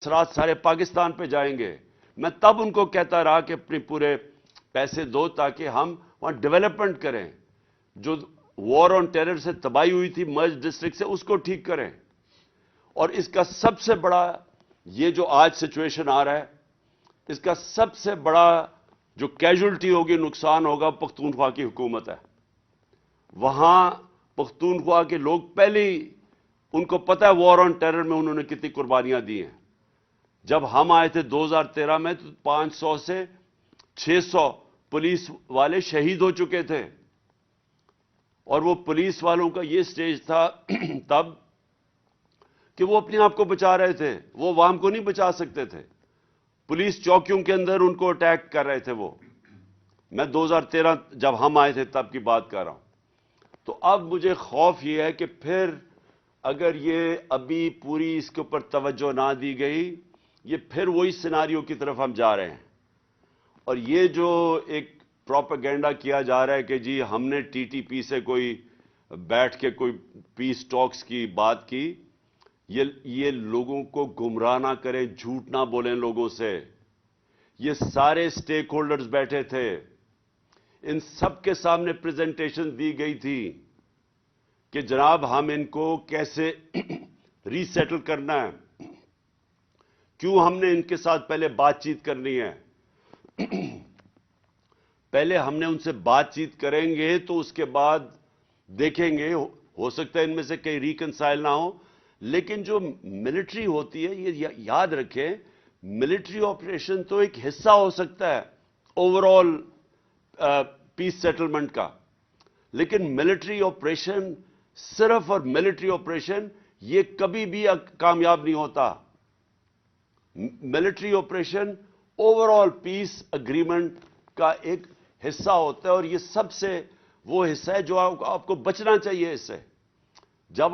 असरात सारे पाकिस्तान पे जाएंगे। मैं तब उनको कहता रहा कि अपने पूरे पैसे दो ताकि हम वहां डेवलपमेंट करें, जो वॉर ऑन टेरर से तबाही हुई थी मर्ज डिस्ट्रिक्ट से, उसको ठीक करें। और इसका सबसे बड़ा, ये जो आज सिचुएशन आ रहा है, इसका सबसे बड़ा जो कैजुअल्टी होगी, नुकसान होगा, पख्तूनख्वा की हुकूमत है। वहां पख्तूनख्वा के लोग पहले ही, उनको पता है वॉर ऑन टेरर में उन्होंने कितनी कुर्बानियां दी हैं। जब हम आए थे 2013 में तो 500 से 600 पुलिस वाले शहीद हो चुके थे। और वो पुलिस वालों का ये स्टेज था तब कि वो अपने आप को बचा रहे थे, वो अवाम को नहीं बचा सकते थे। पुलिस चौकियों के अंदर उनको अटैक कर रहे थे। वो मैं 2013 जब हम आए थे तब की बात कर रहा हूं। तो अब मुझे खौफ ये है कि फिर अगर ये अभी पूरी इसके ऊपर तवज्जो ना दी गई, ये फिर वही सिनारियो की तरफ हम जा रहे हैं। और ये जो एक प्रोपेगेंडा किया जा रहा है कि जी हमने टीटीपी से कोई बैठ के कोई पीस टॉक्स की बात की, ये लोगों को गुमराह ना करें, झूठ ना बोलें लोगों से। ये सारे स्टेक होल्डर्स बैठे थे, इन सब के सामने प्रेजेंटेशन दी गई थी कि जनाब हम इनको कैसे रीसेटल करना है, क्यों हमने इनके साथ पहले बातचीत करनी है। पहले हमने उनसे बातचीत करेंगे तो उसके बाद देखेंगे, हो सकता है इनमें से कई रिकंसाइल ना हो। लेकिन जो मिलिट्री होती है, ये याद रखें, मिलिट्री ऑपरेशन तो एक हिस्सा हो सकता है ओवरऑल पीस सेटलमेंट का, लेकिन मिलिट्री ऑपरेशन सिर्फ और मिलिट्री ऑपरेशन ये कभी भी कामयाब नहीं होता। Military operation overall piece agreement का एक हिस्सा होता है, और ये सबसे वो हिस्सा है जो आपको बचना चाहिए इससे। जब